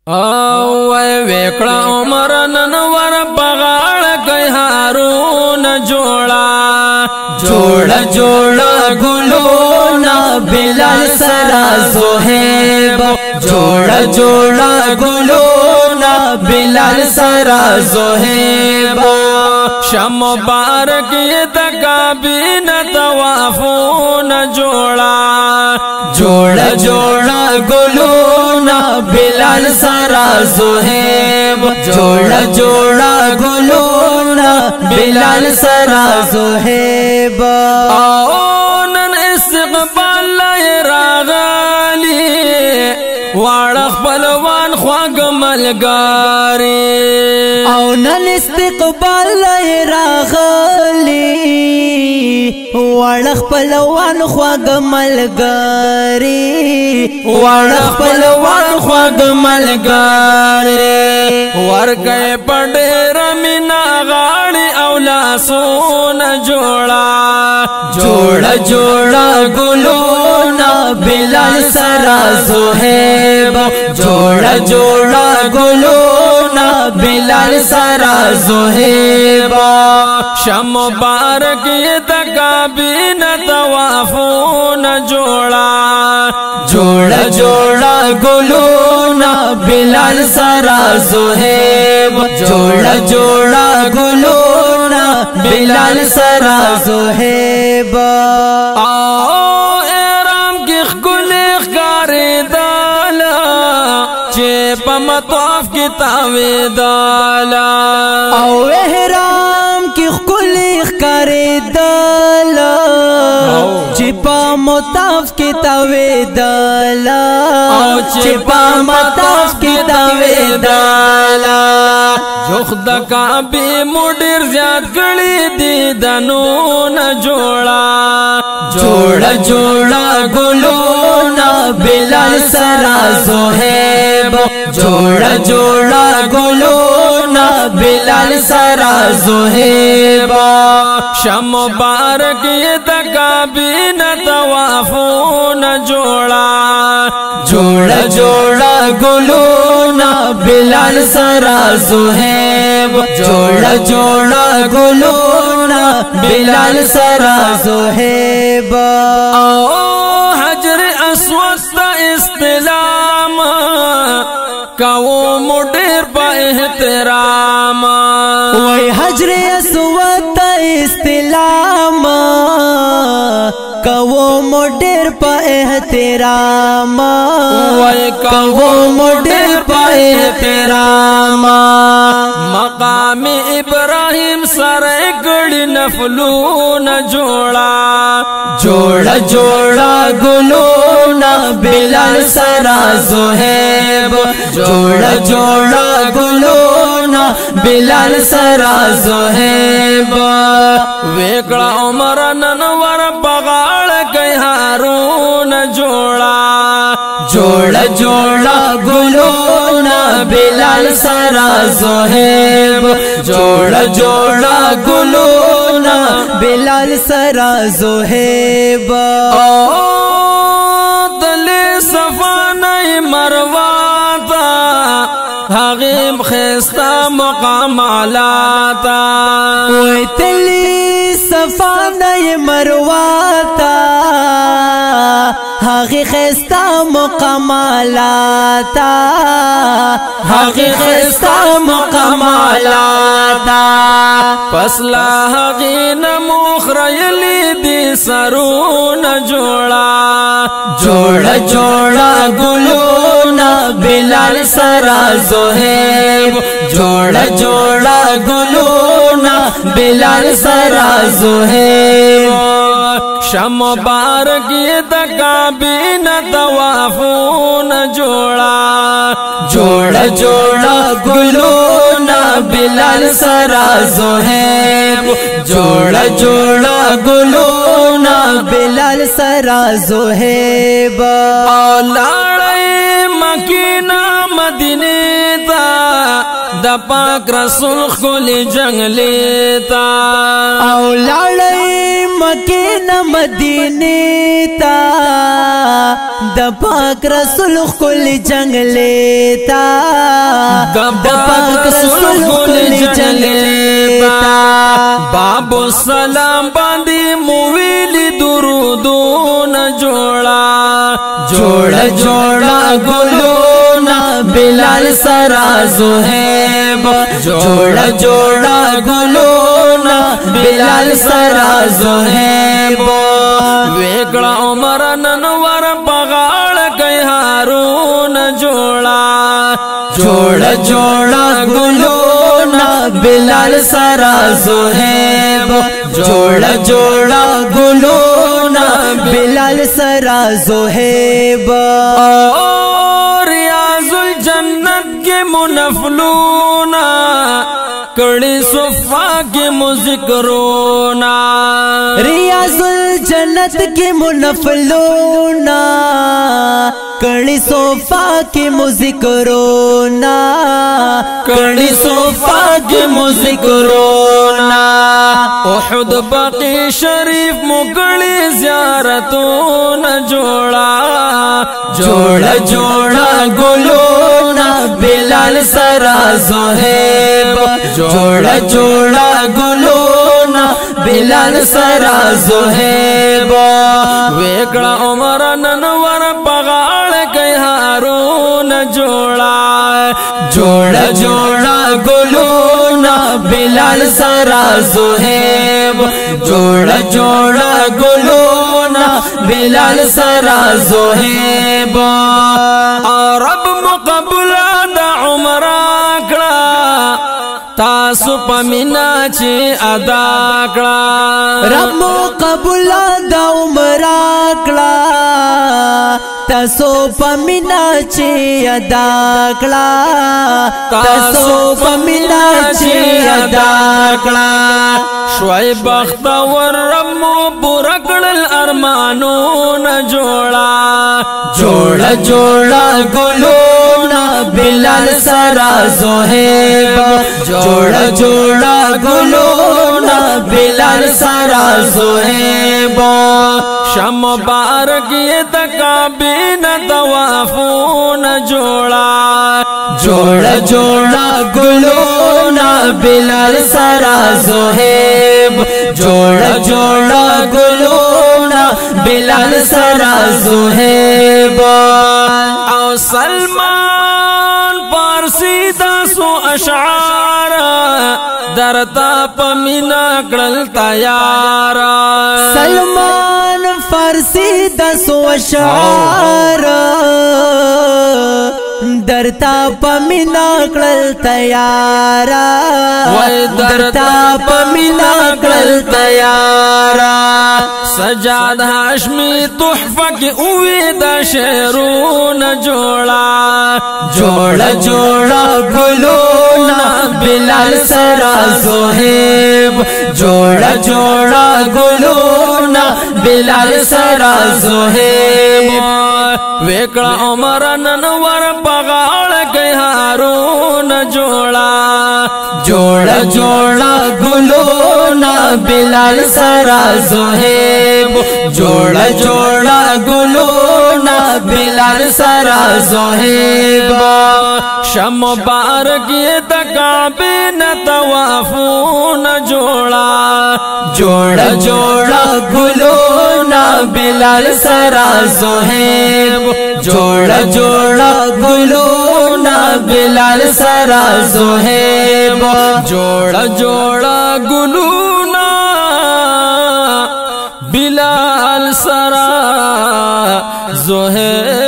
او وکړه عمر ننور بغاړ کوي هارون جوړا جوړا جوړا ګلونا بلال سرا زهيب جوړا جوړا ګلونا بلال سرا زهيب شم مبارک د کابینه طوافون جوړا جوړا جوړا ګلونا بلال سرا زهيب جوړا جوړا ګلونا بلال سرا زهيب او نن استقبال راغلی واړه خپلوان خواږ ملګری او نن استقبال راغلی واړه خپلوان خواږ ملګری واړه خپلوان خواږ ملګری ورکه پډېر مینا غاړي او لاسونه جوړا جوړا جوړا ګلونا بلال سرا زهيب جوړا جوړا ګلونا بلال سرا زهيب شم مبارک د کابینه طوافون جوړا جوړا جوړا ګلونا بلال سرا زهيب جوړا جوړا ګلونا بلال سرا زهيب او ارام کې خګل ښکارېداله چې په مطاف کې تاوېداله او احرام کې خګل ښکارېداله چې په مطاف کې تاوېداله او چې په مطاف کې تاوېداله جوخ د کعبه مډر زیات کړي دي دنونه جوړا جوړا جوړا ګلونا بلال سرا زهيب جوړا جوړا ګلونا بلال سرا زهيب شم مبارک د کابینه طوافون جوړا جوړا جوړا ګلونا بلال سرا زهيب جوړا جوړا ګلونا بلال سرا زهيب او حجر اسود ته استلام کو مډر په احترام وای حجر اسود ته استلام کو مډر په احترام وای کو مډر په احترام مقام ابراهيم سره ګړي نفلون جوړا جوړا جوړا ګلونا بلال سرا زهيب جوړا جوړا ګلونا بلال سرا زهيب وکړه عمر ننور بغاړ کوي هارون جوړا جوړا جوړا ګلونا بلال سرا زهيب جوړا جوړا ګلونا بلال سرا زهيب او دل صفانه مرواتا هغه خستا مقامالاتا وای تلی صفانه مرواتا هغه خستا مقامالاتا هغه خستا مقامالاتا پسلا هغه نمخريلي دي سرون جوړا جوړا جوړا ګلونا بلال سرا زهيب جوړا جوړا ګلونا بلال سرا زهيب شم مبارک د کابینه طوافون جوړا جوړا جوړا ګلونا بلال سرا زهيب جوړا جوړا ګلونا بلال سرا زهيب او لاړې مکینه مدینه تا د پاک رسول خل جنگلی تا او لاړې मके न मदीने ता द पाक रसूल कुल जंग लेता द पाक रसूल कुल जंग लेता बाबो सलाम बांदी मुविली दुरुदो न जोड़ा जोड़ा जोड़ा गुलूना बिलाल सरा ज़ुहैब जोड़ा जोड़ा गुलूना बिलाल सरा ज़ुहैब वेगड़ा उमर ननवर बगाड़ गए हारून जोड़ा जोड़ा जोड़ा गुलूना बिलाल सरा ज़ुहैब जोड़ा जोड़ा गुलूना बिलाल सरा ज़ुहैब और रियाजुल जन्नत के मुनफलूना कड़ी सुफ़ा के मुज़िक्रोना रियाजुल जन्नत के मुनफलूना कड़ी सोफा के मुज़िक्रोना कड़ी सोफा के मुज़िक्रोना उहुद बकी शरीफ मुकड़ी ज़ियारतों न जोड़ा जोड़ा जोड़ा गुलूना बिलाल सरा ज़ुहैब जोड़ा जोड़ा गुलूना बिलाल सरा ज़ुहैब वेगड़ा उमर ननवर बगाड़ गए हारून जोड़ा जोड़ा जोड़ा गुलूना बिलाल सरा ज़ुहैब जोड़ा जोड़ा गुलूना बिलाल सरा ज़ुहैब रब मुक़बला दा उमरा कड़ा तासु पमिना चे अदा कड़ा रब मुक़बला दा उमरा कड़ा तसो पमिना चे अदा कड़ा तसो पमिना चे अदा कड़ा शोए बख्तवर रमो बुरकड़ल अरमानो न जोड़ा जोड़ा जोड़ा गुलूना बिलाल सरा ज़ुहैब जोड़ा जोड़ा गुलूना बिलाल सरा ज़ुहैब शम बारक ये तकाबीन तवाफून जोड़ा जोड़ा जोड़ा गुलूना बिलाल सरा ज़ुहैब जोड़ा जोड़ा गुलूना बिलाल सरा ज़ुहैब और सलमान पारसी दासो अशारा दरता पमिना कड़ल तयारा सलमान फारसी दसो अशारा दरता पमिना कड़ल तयारा दरता पमिना कड़ल तयारा सजाद हाशमी तुहफा के उवेद शेरून जोड़ा जोड़ा जोड़ा गुलूना बिलाल सरा ज़ुहैब जोड़ा जोड़ा गुलूना बिलाल सरा ज़ुहैब वेकड़ा उमर ननवर बगाड़ गए हारून जोड़ा जोड़ा जोड़ा गुलूना बिलाल सरा ज़ुहैब जोड़ा जोड़ा गुलूना बिलाल सरा ज़ुहैब शम बारक ये तकाबीन तवाफून जोड़ा जोड़ा जोड़ा गुलूना बिलाल सरा ज़ुहैब जोड़ा जोड़ा गुलूना बिलाल सरा ज़ुहैब जोड़ा जोड़ा गुलूना बिलाल सरा ज़ुहैब।